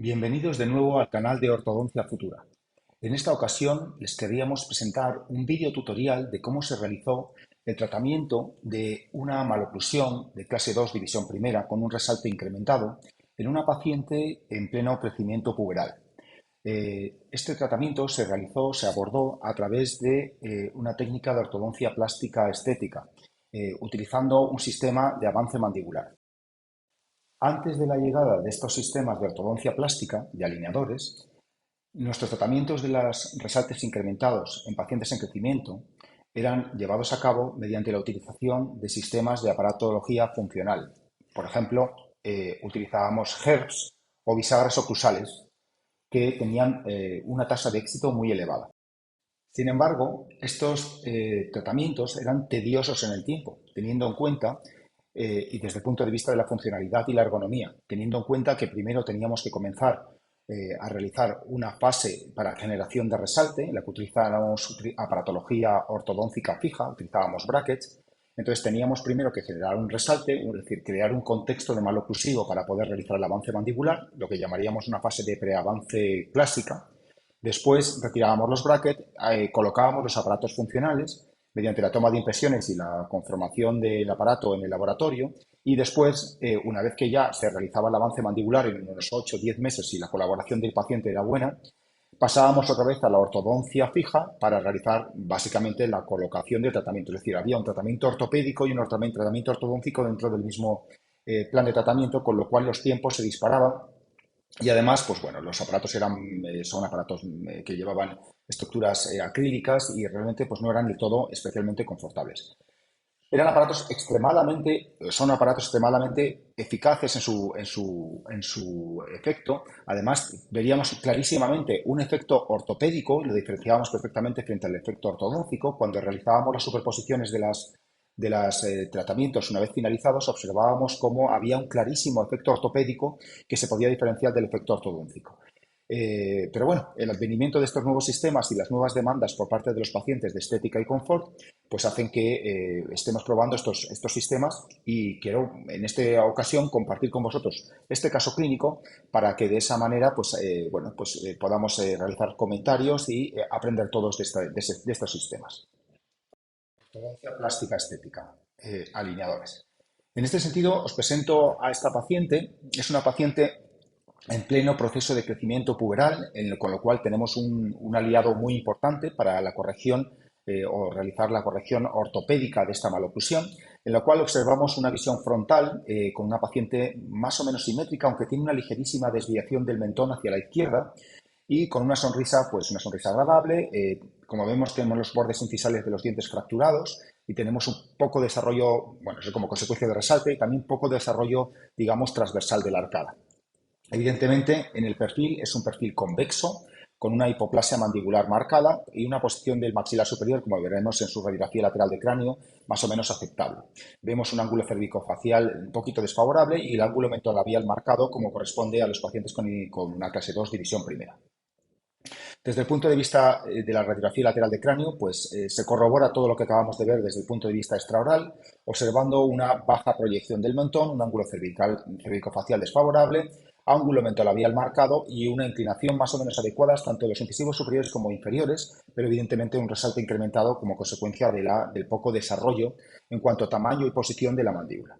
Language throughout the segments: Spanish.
Bienvenidos de nuevo al canal de Ortodoncia Futura. En esta ocasión les queríamos presentar un vídeo tutorial de cómo se realizó el tratamiento de una maloclusión de clase 2 división primera con un resalte incrementado en una paciente en pleno crecimiento puberal. Este tratamiento se abordó a través de una técnica de ortodoncia plástica estética, utilizando un sistema de avance mandibular. Antes de la llegada de estos sistemas de ortodoncia plástica, de alineadores, nuestros tratamientos de los resaltes incrementados en pacientes en crecimiento eran llevados a cabo mediante la utilización de sistemas de aparatología funcional. Por ejemplo, utilizábamos HERPS o bisagras oclusales que tenían una tasa de éxito muy elevada. Sin embargo, estos tratamientos eran tediosos en el tiempo, teniendo en cuenta y desde el punto de vista de la funcionalidad y la ergonomía, teniendo en cuenta que primero teníamos que comenzar a realizar una fase para generación de resalte, en la que utilizábamos aparatología ortodóntica fija, utilizábamos brackets. Entonces teníamos primero que generar un resalte, es decir, crear un contexto de maloclusivo para poder realizar el avance mandibular, lo que llamaríamos una fase de preavance clásica. Después retirábamos los brackets, colocábamos los aparatos funcionales mediante la toma de impresiones y la conformación del aparato en el laboratorio, y después, una vez que ya se realizaba el avance mandibular en unos 8 o 10 meses y la colaboración del paciente era buena, pasábamos otra vez a la ortodoncia fija para realizar básicamente la colocación del tratamiento. Es decir, había un tratamiento ortopédico y un tratamiento ortodóntico dentro del mismo plan de tratamiento, con lo cual los tiempos se disparaban. Y además, pues bueno, los aparatos son aparatos que llevaban estructuras acrílicas y realmente pues no eran del todo especialmente confortables. Son aparatos extremadamente eficaces en su efecto. Además, veríamos clarísimamente un efecto ortopédico y lo diferenciábamos perfectamente frente al efecto ortodóntico. Cuando realizábamos las superposiciones de los tratamientos una vez finalizados, observábamos cómo había un clarísimo efecto ortopédico que se podía diferenciar del efecto ortodóntico. Pero bueno, el advenimiento de estos nuevos sistemas y las nuevas demandas por parte de los pacientes de estética y confort, pues hacen que estemos probando estos sistemas, y quiero en esta ocasión compartir con vosotros este caso clínico para que de esa manera podamos realizar comentarios y aprender todos de estos sistemas. Ortodoncia plástica estética, alineadores. En este sentido, os presento a esta paciente. Es una paciente en pleno proceso de crecimiento puberal, con lo cual tenemos un aliado muy importante para la corrección o realizar la corrección ortopédica de esta maloclusión, en la cual observamos una visión frontal con una paciente más o menos simétrica, aunque tiene una ligerísima desviación del mentón hacia la izquierda, y con una sonrisa, pues una sonrisa agradable. Como vemos, tenemos los bordes incisales de los dientes fracturados y tenemos un poco de desarrollo, bueno, eso como consecuencia de resalte, y también un poco de desarrollo, digamos, transversal de la arcada. Evidentemente, en el perfil es un perfil convexo, con una hipoplasia mandibular marcada y una posición del maxilar superior, como veremos en su radiografía lateral de cráneo, más o menos aceptable. Vemos un ángulo cervicofacial un poquito desfavorable y el ángulo mentolabial marcado, como corresponde a los pacientes con una clase 2 división primera. Desde el punto de vista de la radiografía lateral de cráneo, pues se corrobora todo lo que acabamos de ver desde el punto de vista extraoral, observando una baja proyección del mentón, un ángulo cervicofacial desfavorable, ángulo mentolabial marcado y una inclinación más o menos adecuada tanto de los incisivos superiores como inferiores, pero evidentemente un resalte incrementado como consecuencia del poco desarrollo en cuanto a tamaño y posición de la mandíbula.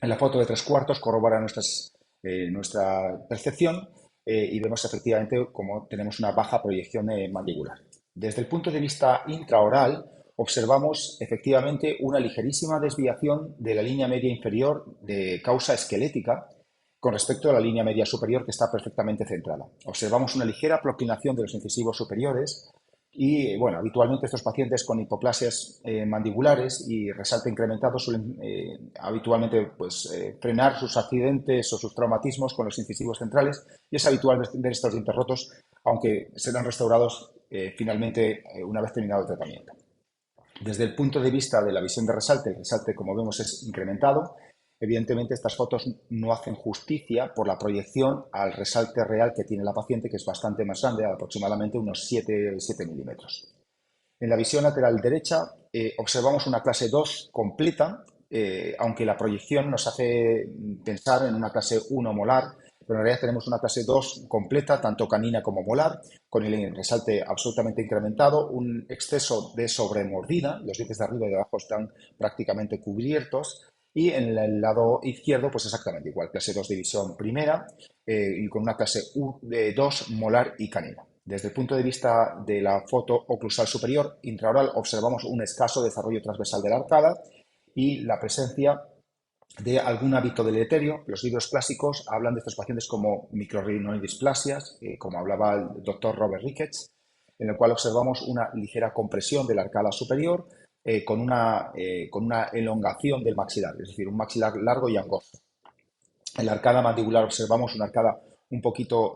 En la foto de 3/4 corrobora nuestra percepción, y vemos efectivamente cómo tenemos una baja proyección mandibular. Desde el punto de vista intraoral, observamos efectivamente una ligerísima desviación de la línea media inferior de causa esquelética con respecto a la línea media superior, que está perfectamente centrada. Observamos una ligera proclinación de los incisivos superiores y, bueno, habitualmente estos pacientes con hipoplasias mandibulares y resalte incrementado suelen habitualmente frenar sus accidentes o sus traumatismos con los incisivos centrales, y es habitual ver estos dientes rotos, aunque serán restaurados finalmente una vez terminado el tratamiento. Desde el punto de vista de la visión de resalte, el resalte, como vemos, es incrementado. Evidentemente, estas fotos no hacen justicia por la proyección al resalte real que tiene la paciente, que es bastante más grande, aproximadamente unos 7 milímetros. En la visión lateral derecha observamos una clase 2 completa, aunque la proyección nos hace pensar en una clase 1 molar, pero en realidad tenemos una clase 2 completa, tanto canina como molar, con el resalte absolutamente incrementado, un exceso de sobremordida, los dientes de arriba y de abajo están prácticamente cubiertos, y en el lado izquierdo, pues exactamente igual, clase 2 división primera, y con una clase 2 molar y canina. Desde el punto de vista de la foto oclusal superior intraoral observamos un escaso desarrollo transversal de la arcada y la presencia de algún hábito deleterio. Los libros clásicos hablan de estos pacientes como microrhinodisplasias, como hablaba el doctor Robert Ricketts, en el cual observamos una ligera compresión de la arcada superior con una elongación del maxilar, es decir, un maxilar largo y angosto. En la arcada mandibular observamos una arcada un poquito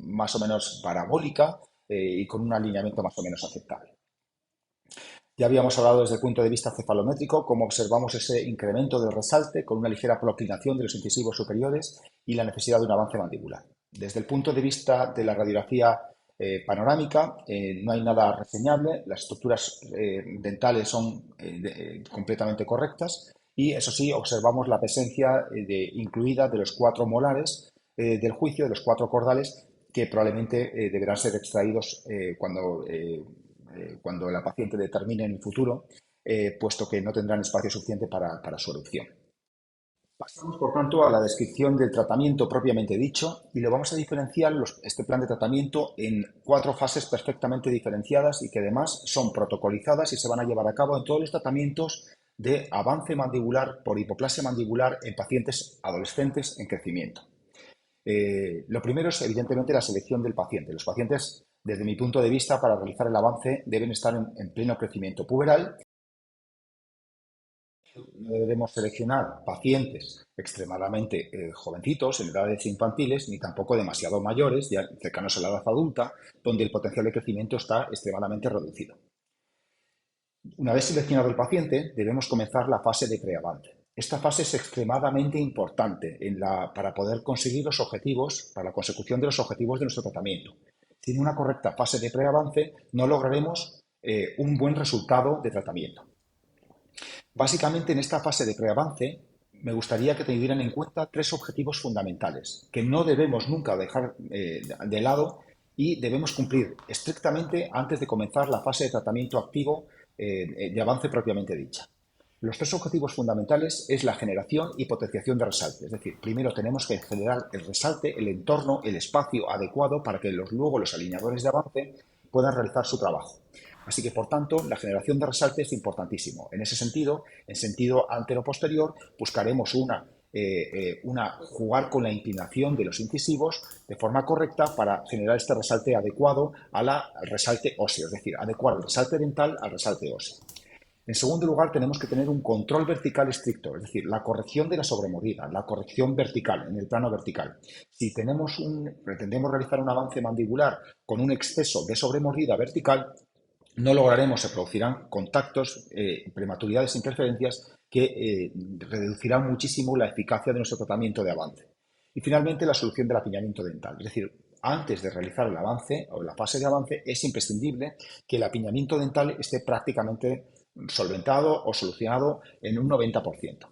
más o menos parabólica y con un alineamiento más o menos aceptable. Ya habíamos hablado desde el punto de vista cefalométrico, cómo observamos ese incremento del resalte con una ligera proclinación de los incisivos superiores y la necesidad de un avance mandibular. Desde el punto de vista de la radiografía panorámica, no hay nada reseñable, las estructuras dentales son completamente correctas y, eso sí, observamos la presencia incluida de los 4 molares del juicio, de los 4 cordales, que probablemente deberán ser extraídos cuando la paciente determine en el futuro, puesto que no tendrán espacio suficiente para su erupción. Pasamos, por tanto, a la descripción del tratamiento propiamente dicho y lo vamos a diferenciar este plan de tratamiento en 4 fases perfectamente diferenciadas y que además son protocolizadas y se van a llevar a cabo en todos los tratamientos de avance mandibular por hipoplasia mandibular en pacientes adolescentes en crecimiento. Lo primero es, evidentemente, la selección del paciente. Los pacientes, desde mi punto de vista, para realizar el avance, deben estar en pleno crecimiento puberal. No debemos seleccionar pacientes extremadamente jovencitos, en edades infantiles, ni tampoco demasiado mayores, ya cercanos a la edad adulta, donde el potencial de crecimiento está extremadamente reducido. Una vez seleccionado el paciente, debemos comenzar la fase de preavance. Esta fase es extremadamente importante para poder conseguir los objetivos, para la consecución de los objetivos de nuestro tratamiento. Sin una correcta fase de preavance, no lograremos un buen resultado de tratamiento. Básicamente, en esta fase de preavance, me gustaría que tuvieran en cuenta 3 objetivos fundamentales que no debemos nunca dejar de lado y debemos cumplir estrictamente antes de comenzar la fase de tratamiento activo de avance propiamente dicha. Los 3 objetivos fundamentales es la generación y potenciación de resalte. Es decir, primero tenemos que generar el resalte, el entorno, el espacio adecuado para que luego los alineadores de avance puedan realizar su trabajo. Así que, por tanto, la generación de resalte es importantísimo. En ese sentido, en sentido antero-posterior, buscaremos jugar con la inclinación de los incisivos de forma correcta para generar este resalte adecuado al resalte óseo, es decir, adecuar el resalte dental al resalte óseo. En segundo lugar, tenemos que tener un control vertical estricto, es decir, la corrección de la sobremordida, la corrección vertical, en el plano vertical. Si pretendemos realizar un avance mandibular con un exceso de sobremordida vertical, no lograremos, se producirán contactos, prematuridades, interferencias que reducirán muchísimo la eficacia de nuestro tratamiento de avance. Y finalmente, la solución del apiñamiento dental. Es decir, antes de realizar el avance o la fase de avance, es imprescindible que el apiñamiento dental esté prácticamente solventado o solucionado en un 90%.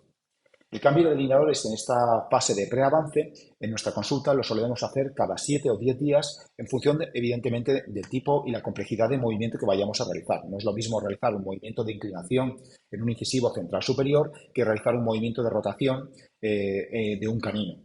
El cambio de alineadores en esta fase de preavance, en nuestra consulta, lo solemos hacer cada 7 o 10 días en función, evidentemente, del tipo y la complejidad de movimiento que vayamos a realizar. No es lo mismo realizar un movimiento de inclinación en un incisivo central superior que realizar un movimiento de rotación de un canino.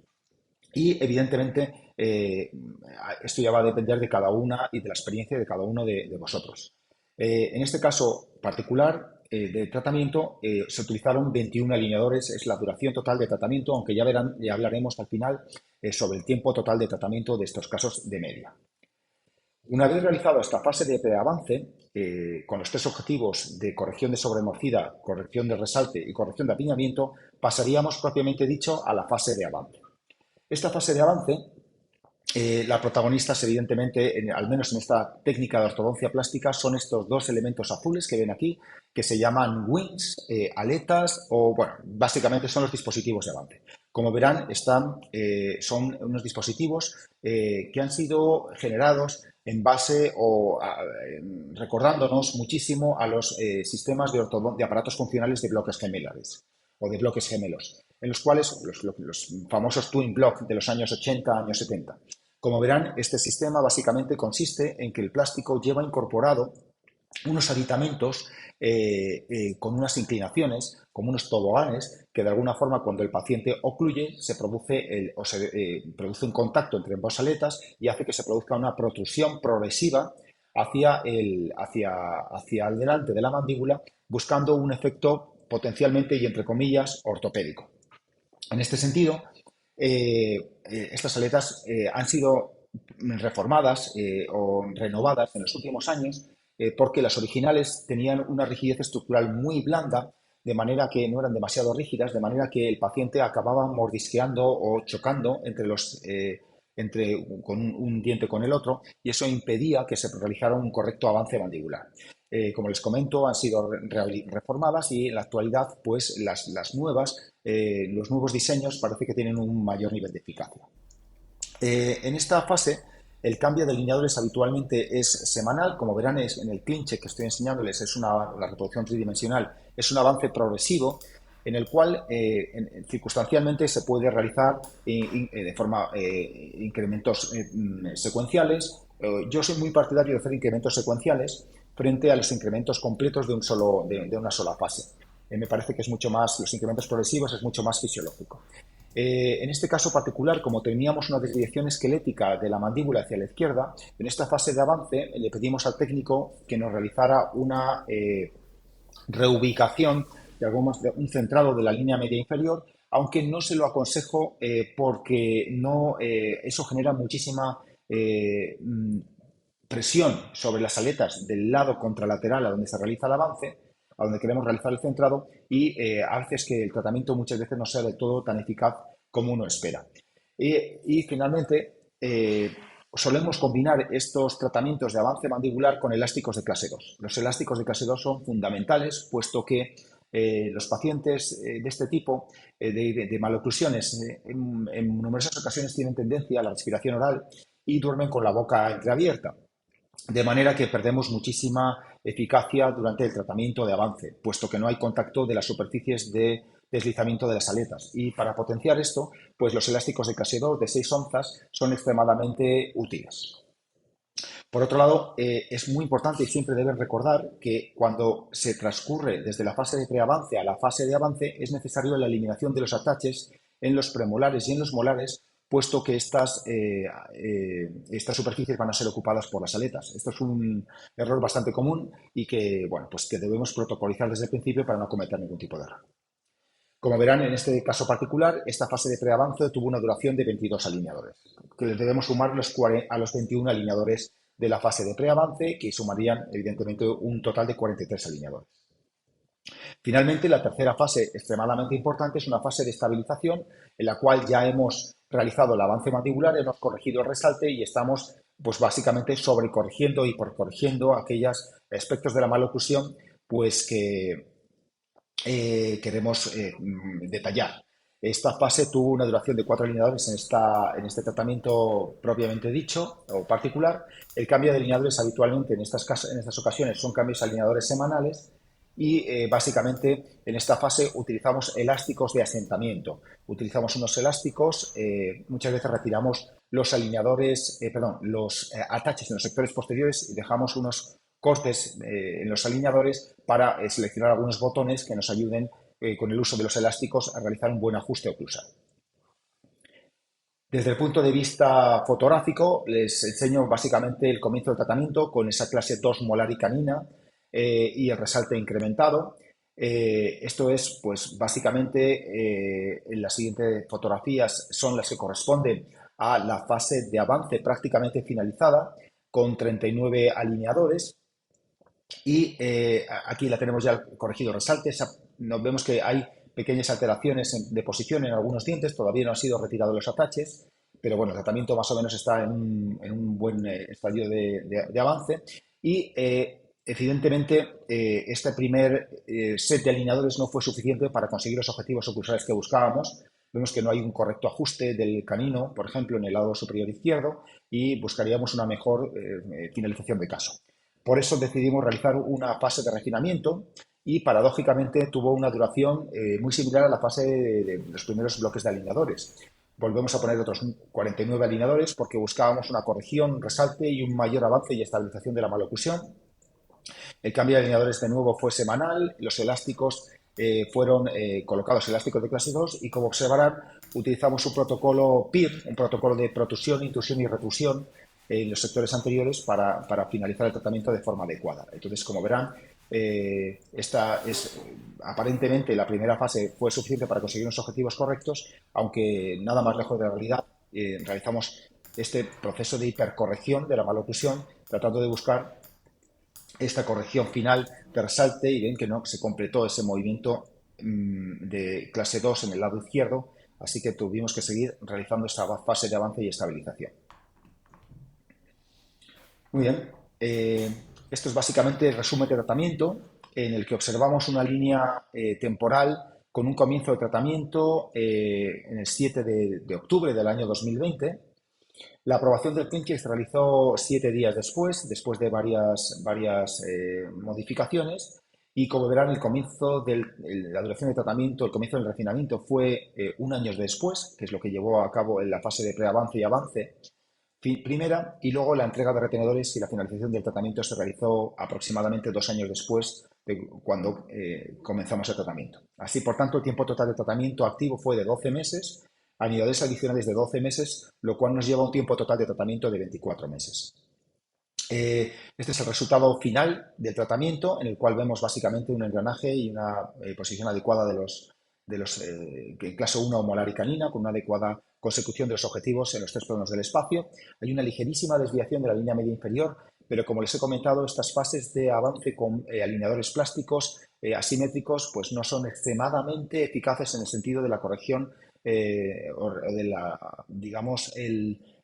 Y, evidentemente, esto ya va a depender de cada una y de la experiencia de cada uno de vosotros. En este caso particular de tratamiento, se utilizaron 21 alineadores, es la duración total de tratamiento, aunque ya hablaremos al final sobre el tiempo total de tratamiento de estos casos de media. Una vez realizada esta fase de preavance, con los 3 objetivos de corrección de sobremordida, corrección de resalte y corrección de apiñamiento, pasaríamos propiamente dicho a la fase de avance. Esta fase de avance, la protagonistas, evidentemente, al menos en esta técnica de ortodoncia plástica, son estos 2 elementos azules que ven aquí, que se llaman wings, aletas, o bueno, básicamente son los dispositivos de avance. Como verán, son unos dispositivos que han sido generados en base recordándonos muchísimo a los sistemas de aparatos funcionales de bloques gemelares o de bloques gemelos. en los cuales los famosos twin block de los años 80, años 70. Como verán, este sistema básicamente consiste en que el plástico lleva incorporado unos aditamentos con unas inclinaciones, como unos toboganes, que de alguna forma cuando el paciente ocluye se produce un contacto entre ambas aletas y hace que se produzca una protrusión progresiva hacia el delante de la mandíbula, buscando un efecto potencialmente y entre comillas ortopédico. En este sentido, estas aletas han sido reformadas o renovadas en los últimos años porque las originales tenían una rigidez estructural muy blanda, de manera que no eran demasiado rígidas, de manera que el paciente acababa mordisqueando o chocando con un diente con el otro, y eso impedía que se realizara un correcto avance mandibular. Como les comento, han sido reformadas y en la actualidad, pues los nuevos diseños parece que tienen un mayor nivel de eficacia. En esta fase, el cambio de alineadores habitualmente es semanal. Como verán, en el clinche que estoy enseñándoles, la reproducción tridimensional, es un avance progresivo en el cual circunstancialmente se puede realizar de forma incrementos secuenciales. Yo soy muy partidario de hacer incrementos secuenciales frente a los incrementos completos de una sola fase. Me parece que los incrementos progresivos es mucho más fisiológico. En este caso particular, como teníamos una desviación esquelética de la mandíbula hacia la izquierda, en esta fase de avance le pedimos al técnico que nos realizara una reubicación de un centrado de la línea media inferior, aunque no se lo aconsejo porque eso genera muchísima presión sobre las aletas del lado contralateral a donde se realiza el avance, a donde queremos realizar el centrado, y hace que el tratamiento muchas veces no sea del todo tan eficaz como uno espera. Y finalmente, solemos combinar estos tratamientos de avance mandibular con elásticos de clase 2. Los elásticos de clase 2 son fundamentales, puesto que los pacientes de este tipo de maloclusiones en numerosas ocasiones tienen tendencia a la respiración oral y duermen con la boca entreabierta. De manera que perdemos muchísima eficacia durante el tratamiento de avance, puesto que no hay contacto de las superficies de deslizamiento de las aletas. Y para potenciar esto, pues los elásticos de clase 2 de 6 onzas son extremadamente útiles. Por otro lado, es muy importante y siempre deben recordar que cuando se transcurre desde la fase de preavance a la fase de avance es necesario la eliminación de los ataches en los premolares y en los molares, puesto que estas superficies van a ser ocupadas por las aletas. Esto es un error bastante común y que, bueno, pues que debemos protocolizar desde el principio para no cometer ningún tipo de error. Como verán, en este caso particular, esta fase de preavance tuvo una duración de 22 alineadores, que les debemos sumar a los 21 alineadores de la fase de preavance, que sumarían, evidentemente, un total de 43 alineadores. Finalmente, la tercera fase, extremadamente importante, es una fase de estabilización en la cual ya hemos realizado el avance mandibular, hemos corregido el resalte y estamos, pues básicamente, sobrecorrigiendo y corrigiendo aquellos aspectos de la maloclusión pues que queremos detallar. Esta fase tuvo una duración de 4 alineadores en este tratamiento propiamente dicho o particular. El cambio de alineadores habitualmente en estas ocasiones son cambios de alineadores semanales y básicamente en esta fase utilizamos elásticos de asentamiento. Utilizamos unos elásticos, muchas veces retiramos los alineadores, los ataches en los sectores posteriores y dejamos unos cortes en los alineadores para seleccionar algunos botones que nos ayuden con el uso de los elásticos a realizar un buen ajuste oclusal. Desde el punto de vista fotográfico, les enseño básicamente el comienzo del tratamiento con esa clase 2 molar y canina y el resalte incrementado. Esto es, pues básicamente, en las siguientes fotografías son las que corresponden a la fase de avance prácticamente finalizada, con 39 alineadores. Y aquí la tenemos ya corregido resalte. Nos vemos que hay pequeñas alteraciones de posición en algunos dientes, todavía no han sido retirados los ataches, pero bueno, el tratamiento más o menos está en un buen estadio de avance. Y evidentemente este primer set de alineadores no fue suficiente para conseguir los objetivos oclusales que buscábamos. Vemos que no hay un correcto ajuste del canino, por ejemplo, en el lado superior izquierdo, y buscaríamos una mejor finalización de caso. Por eso decidimos realizar una fase de refinamiento y paradójicamente tuvo una duración muy similar a la fase de los primeros bloques de alineadores. Volvemos a poner otros 49 alineadores porque buscábamos una corrección, un resalte y un mayor avance y estabilización de la maloclusión. El cambio de alineadores de nuevo fue semanal, los elásticos fueron colocados elásticos de clase 2 y como observarán utilizamos un protocolo PIR, un protocolo de protusión, intrusión y reclusión en los sectores anteriores para finalizar el tratamiento de forma adecuada. Entonces, como verán, aparentemente la primera fase fue suficiente para conseguir unos objetivos correctos, aunque nada más lejos de la realidad. Realizamos este proceso de hipercorrección de la maloclusión, tratando de buscar esta corrección final de resalte y ven que no se completó ese movimiento de clase 2 en el lado izquierdo, así que tuvimos que seguir realizando esta fase de avance y estabilización. Muy bien, esto es básicamente el resumen de tratamiento en el que observamos una línea temporal con un comienzo de tratamiento en el 7 de octubre del año 2020. La aprobación del ClinCheck se realizó 7 días después de varias modificaciones, y como verán, el comienzo de la duración de tratamiento, el comienzo del refinamiento fue un año después, que es lo que llevó a cabo en la fase de preavance y avance primera, y luego la entrega de retenedores y la finalización del tratamiento se realizó aproximadamente 2 años después de cuando comenzamos el tratamiento. Así, por tanto, el tiempo total de tratamiento activo fue de 12 meses, alineadores adicionales de 12 meses, lo cual nos lleva a un tiempo total de tratamiento de 24 meses. Este es el resultado final del tratamiento, en el cual vemos básicamente un engranaje y una posición adecuada de los en clase 1 molar y canina, con una adecuada consecución de los objetivos en los 3 planos del espacio. Hay una ligerísima desviación de la línea media inferior, pero como les he comentado, estas fases de avance con alineadores plásticos asimétricos pues no son extremadamente eficaces en el sentido de la corrección o de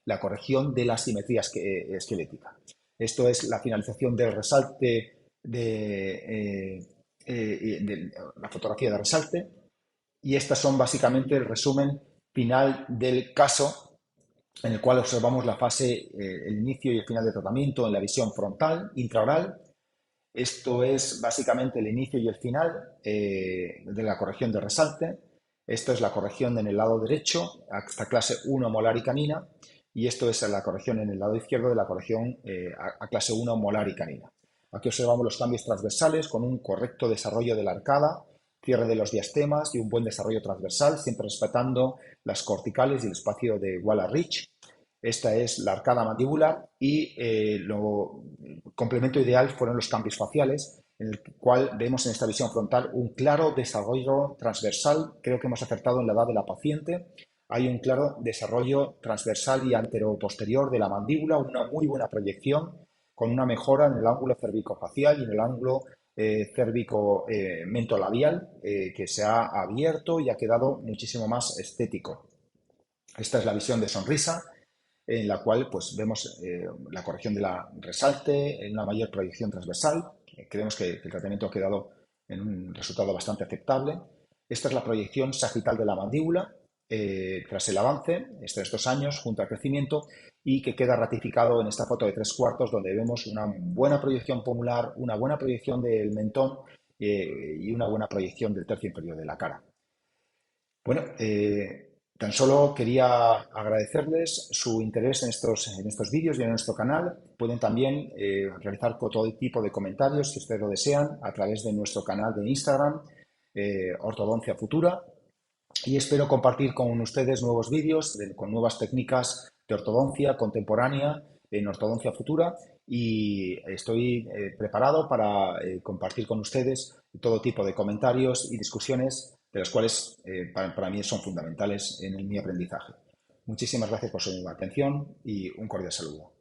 la corrección de la simetría esquelética. Esto es la finalización del resalte de la fotografía de resalte, y estas son básicamente el resumen final del caso en el cual observamos la fase, el inicio y el final de tratamiento en la visión frontal, intraoral. Esto es básicamente el inicio y el final de la corrección de resalte. Esto es la corrección en el lado derecho hasta clase 1 molar y canina, y esto es la corrección en el lado izquierdo de la corrección a clase 1 molar y canina. Aquí observamos los cambios transversales con un correcto desarrollo de la arcada, cierre de los diastemas y un buen desarrollo transversal, siempre respetando las corticales y el espacio de Waller-Ridge. Esta es la arcada mandibular y lo complemento ideal fueron los cambios faciales, en el cual vemos en esta visión frontal un claro desarrollo transversal. Creo que hemos acertado en la edad de la paciente. Hay un claro desarrollo transversal y anteroposterior de la mandíbula, una muy buena proyección, con una mejora en el ángulo cervicofacial y en el ángulo cérvico mentolabial, que se ha abierto y ha quedado muchísimo más estético. Esta es la visión de sonrisa, en la cual pues, vemos la corrección de la resalte, una mayor proyección transversal. Creemos que el tratamiento ha quedado en un resultado bastante aceptable. Esta es la proyección sagital de la mandíbula tras el avance, estos años, junto al crecimiento, y que queda ratificado en esta foto de 3/4, donde vemos una buena proyección pomular, una buena proyección del mentón y una buena proyección del tercio inferior de la cara. Bueno, tan solo quería agradecerles su interés en estos vídeos y en nuestro canal. Pueden también realizar todo tipo de comentarios, si ustedes lo desean, a través de nuestro canal de Instagram, Ortodoncia Futura. Y espero compartir con ustedes nuevos vídeos con nuevas técnicas de ortodoncia contemporánea en Ortodoncia Futura, y estoy preparado para compartir con ustedes todo tipo de comentarios y discusiones, de los cuales para mí son fundamentales en mi aprendizaje. Muchísimas gracias por su atención y un cordial saludo.